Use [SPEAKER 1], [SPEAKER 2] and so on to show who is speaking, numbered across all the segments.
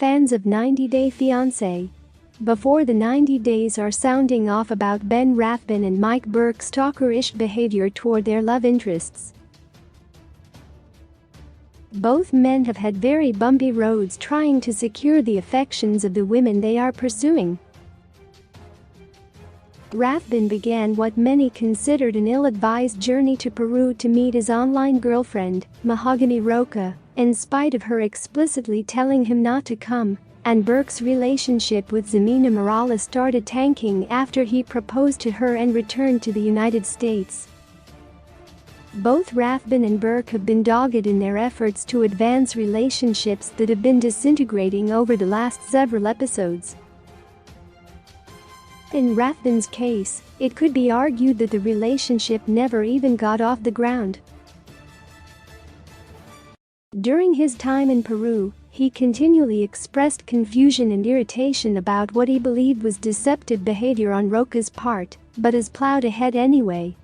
[SPEAKER 1] Fans of 90 Day Fiancé. Before the 90 days are sounding off about Ben Rathbun and Mike Burke's stalkerish behavior toward their love interests. Both men have had very bumpy roads trying to secure the affections of the women they are pursuing. Rathbun began what many considered an ill-advised journey to Peru to meet his online girlfriend, Mahogany Roca, in spite of her explicitly telling him not to come, and Burke's relationship with Ximena Morales started tanking after he proposed to her and returned to the United States. Both Rathbun and Burke have been dogged in their efforts to advance relationships that have been disintegrating over the last several episodes. In Rathbun's case, it could be argued that the relationship never even got off the ground. During his time in Peru, he continually expressed confusion and irritation about what he believed was deceptive behavior on Roca's part, but has plowed ahead anyway.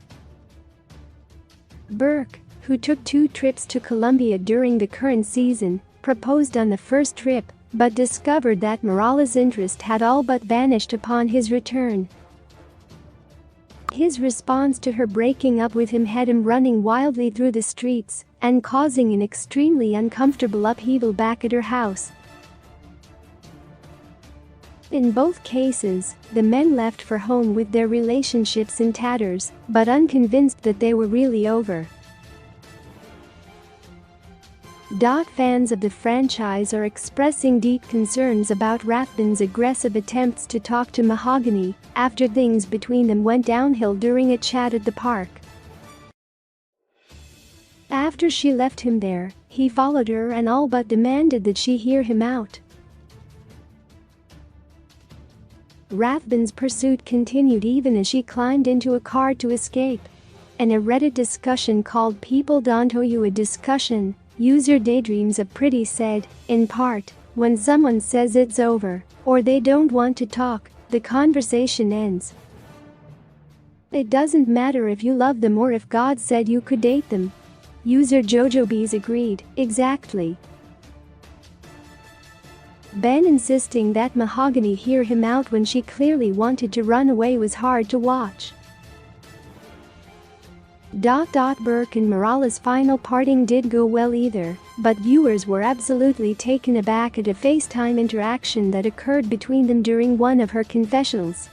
[SPEAKER 1] Burke, who took 2 trips to Colombia during the current season, proposed on the first trip, but discovered that Morales' interest had all but vanished upon his return. His response to her breaking up with him had him running wildly through the streets and causing an extremely uncomfortable upheaval back at her house. In both cases, the men left for home with their relationships in tatters, but unconvinced that they were really over. Fans of the franchise are expressing deep concerns about Rathbun's aggressive attempts to talk to Mahogany after things between them went downhill during a chat at the park. After she left him there, he followed her and all but demanded that she hear him out. Rathbun's pursuit continued even as she climbed into a car to escape. In a Reddit discussion called People Don't Owe You a Discussion, user Daydreams of Pretty said, in part, when someone says it's over, or they don't want to talk, the conversation ends. It doesn't matter if you love them or if God said you could date them. User JojoBees agreed, exactly. Ben insisting that Mahogany hear him out when she clearly wanted to run away was hard to watch. Burke and Morales' final parting did go well either, but viewers were absolutely taken aback at a FaceTime interaction that occurred between them during one of her confessionals.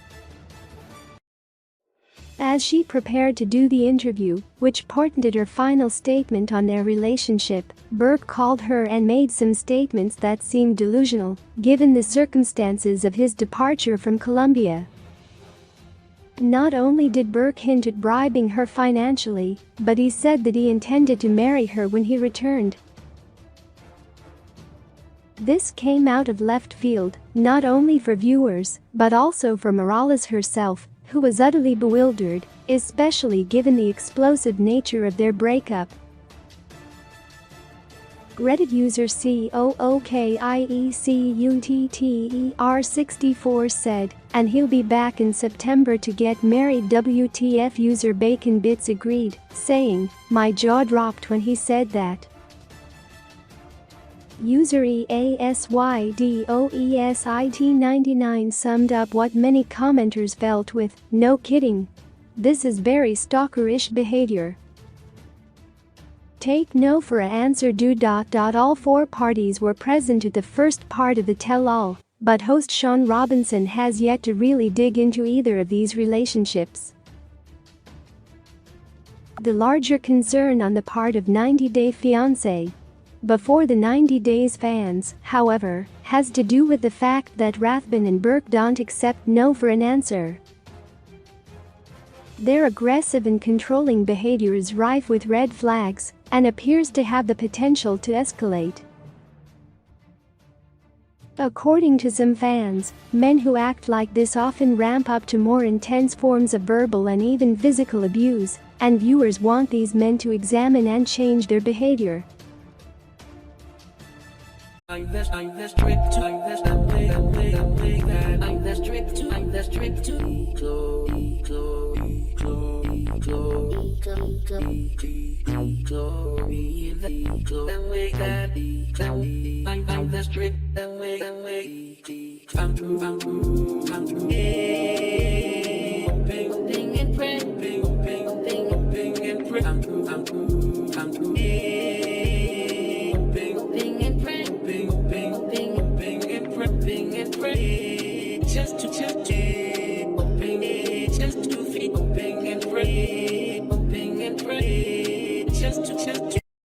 [SPEAKER 1] As she prepared to do the interview, which portended her final statement on their relationship, Burke called her and made some statements that seemed delusional, given the circumstances of his departure from Colombia. Not only did Burke hint at bribing her financially, but he said that he intended to marry her when he returned. This came out of left field, not only for viewers, but also for Morales herself, who was utterly bewildered, especially given the explosive nature of their breakup. Reddit user COOKIECUTTER64 said, and he'll be back in September to get married. WTF user Bacon Bits agreed, saying, my jaw dropped when he said that. User EASYDOESIT99 summed up what many commenters felt with, no kidding. This is very stalkerish behavior. Take no for a answer. All 4 parties were present at the first part of the tell-all, but host Sean Robinson has yet to really dig into either of these relationships. The larger concern on the part of 90 Day Fiancé before the 90 Days fans, however, has to do with the fact that Rathbun and Burke don't accept no for an answer. Their aggressive and controlling behavior is rife with red flags and appears to have the potential to escalate. According to some fans, men who act like this often ramp up to more intense forms of verbal and even physical abuse, and viewers want these men to examine and change their behavior.
[SPEAKER 2] I'm the strip to find the street, the way, found true, yeah. Hoping and praying, hoping and praying, found true, yeah. Hoping and praying, hoping and praying, just to